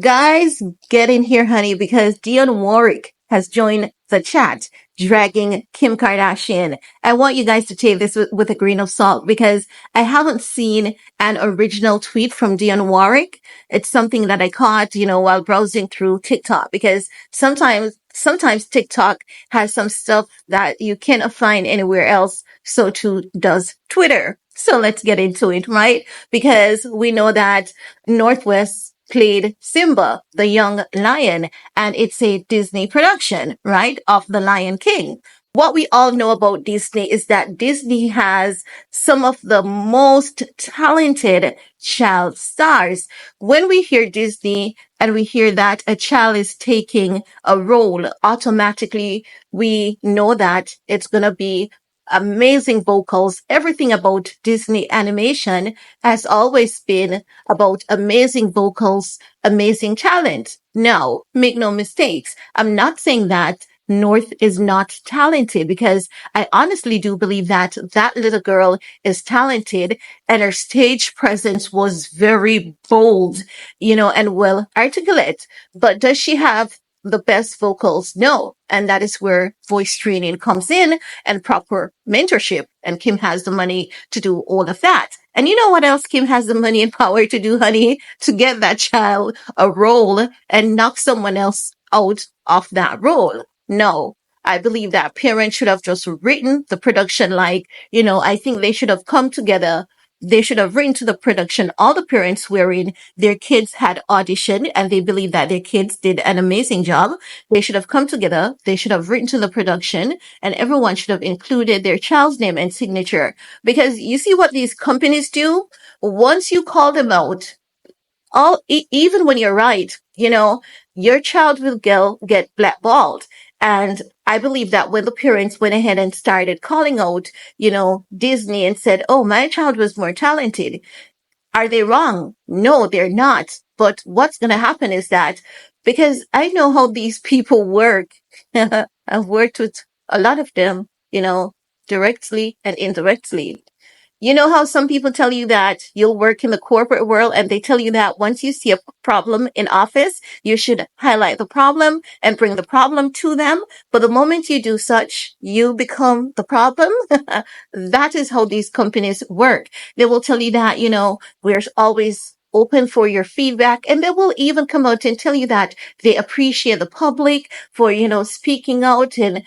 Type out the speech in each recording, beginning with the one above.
Guys, get in here, honey, because Dionne Warwick has joined the chat, dragging Kim Kardashian. I want you guys to take this with a grain of salt because I haven't seen an original tweet from Dionne Warwick. It's something that I caught, while browsing through TikTok because sometimes TikTok has some stuff that you cannot find anywhere else. So too does Twitter. So let's get into it, right? Because we know that Northwest played Simba, the young lion, and it's a Disney production, right, of The Lion King. What we all know about Disney is that Disney has some of the most talented child stars. When we hear Disney and we hear that a child is taking a role, automatically we know that it's going to be amazing vocals. Everything about Disney animation has always been about amazing vocals, amazing talent. Now, make no mistakes. I'm not saying that North is not talented because I honestly do believe that that little girl is talented and her stage presence was very bold, and well articulate. But does she have the best vocals? No. And that is where voice training comes in and proper mentorship. And Kim has the money to do all of that. And you know what else Kim has the money and power to do, honey? To get that child a role and knock someone else out of that role. No. I believe that parents should have just written the production I think they should have come together. They should have written to the production, all the parents wherein their kids had auditioned and they believe that their kids did an amazing job. They should have come together. They should have written to the production and everyone should have included their child's name and signature. Because you see what these companies do? Once you call them out, even when you're right, your child will get blackballed. And I believe that when the parents went ahead and started calling out, Disney and said, oh, my child was more talented. Are they wrong? No, they're not. But what's going to happen is that because I know how these people work, I've worked with a lot of them, directly and indirectly. You know how some people tell you that you'll work in the corporate world and they tell you that once you see a problem in office, you should highlight the problem and bring the problem to them. But the moment you do such, you become the problem. That is how these companies work. They will tell you that, we're always open for your feedback. And they will even come out and tell you that they appreciate the public for, speaking out and,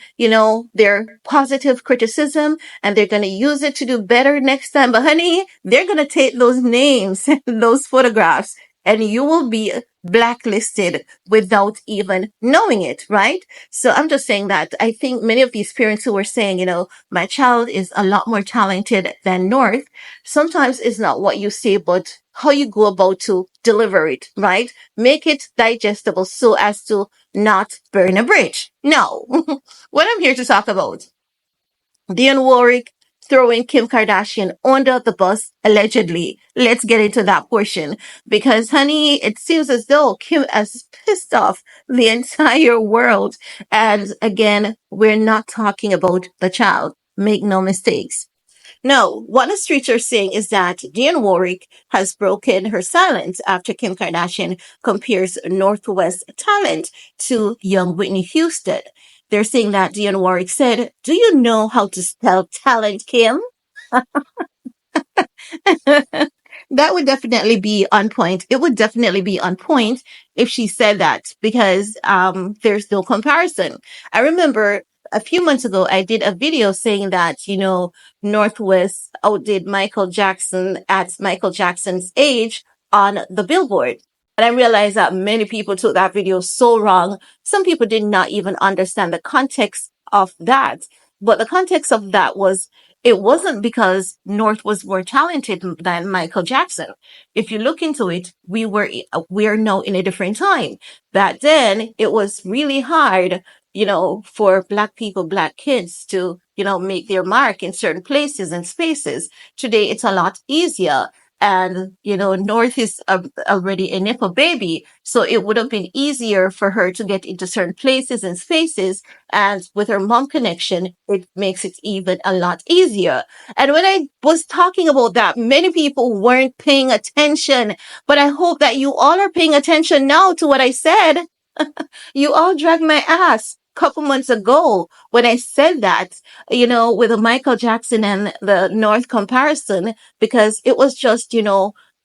their positive criticism and they're going to use it to do better next time. But honey, they're going to take those names and those photographs and you will be blacklisted without even knowing it, right? So I'm just saying that I think many of these parents who are saying, my child is a lot more talented than North, sometimes it's not what you say, but how you go about to deliver it, right? Make it digestible so as to not burn a bridge. No, what I'm here to talk about, Dionne Warwick throwing Kim Kardashian under the bus, allegedly. Let's get into that portion. Because, honey, it seems as though Kim has pissed off the entire world. And again, we're not talking about the child. Make no mistakes. No, what the streets are saying is that Dionne Warwick has broken her silence after Kim Kardashian compares Northwest talent to young Whitney Houston. They're saying that Dionne Warwick said, do you know how to spell talent, Kim? That would definitely be on point. It would definitely be on point if she said that because there's no comparison. I remember a few months ago, I did a video saying that, Northwest outdid Michael Jackson at Michael Jackson's age on the Billboard. And I realized that many people took that video so wrong. Some people did not even understand the context of that. But the context of that was it wasn't because North was more talented than Michael Jackson. If you look into it, we're now in a different time. Back then, it was really hard, for Black people, Black kids to, make their mark in certain places and spaces. Today, it's a lot easier. And, North is already a Nepo baby. So it would have been easier for her to get into certain places and spaces. And with her mom connection, it makes it even a lot easier. And when I was talking about that, many people weren't paying attention, but I hope that you all are paying attention now to what I said. You all dragged my ass a couple months ago when I said that, with the Michael Jackson and the North comparison, because it was just,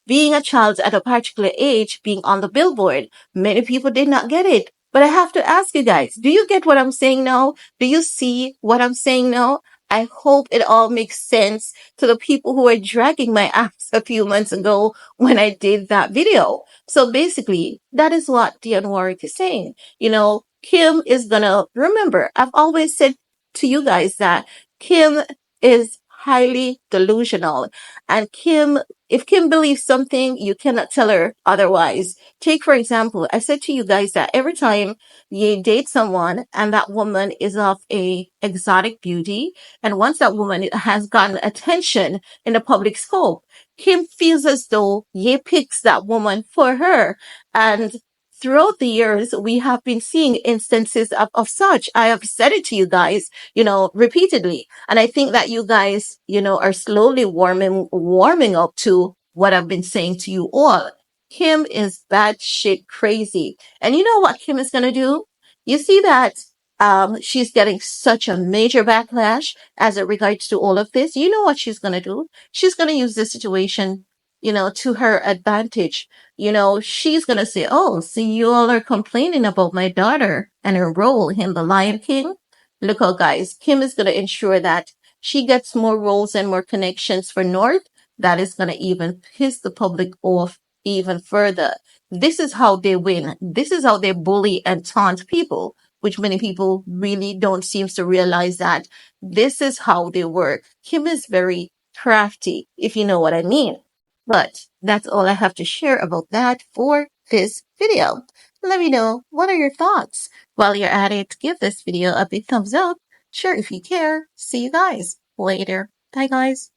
being a child at a particular age, being on the billboard. Many people did not get it. But I have to ask you guys, do you get what I'm saying now? Do you see what I'm saying now? I hope it all makes sense to the people who were dragging my ass a few months ago when I did that video. So basically, that is what Dionne Warwick is saying. Kim is gonna remember. I've always said to you guys that Kim is highly delusional. And if Kim believes something, you cannot tell her otherwise. Take, for example, I said to you guys that every time you date someone and that woman is of a exotic beauty, and once that woman has gotten attention in the public scope, Kim feels as though Ye picks that woman for her. And throughout the years, we have been seeing instances of such. I have said it to you guys, repeatedly. And I think that you guys, are slowly warming up to what I've been saying to you all. Kim is bad shit crazy. And you know what Kim is going to do? You see that she's getting such a major backlash as it regards to all of this. You know what she's going to do? She's going to use this situation, to her advantage. She's going to say, oh, see, you all are complaining about my daughter and her role in The Lion King. Look out, guys. Kim is going to ensure that she gets more roles and more connections for North. That is going to even piss the public off even further. This is how they win. This is how they bully and taunt people, which many people really don't seem to realize that this is how they work. Kim is very crafty, if you know what I mean. But that's all I have to share about that for this video. Let me know, what are your thoughts? While you're at it, give this video a big thumbs up. Sure, if you care. See you guys later. Bye, guys.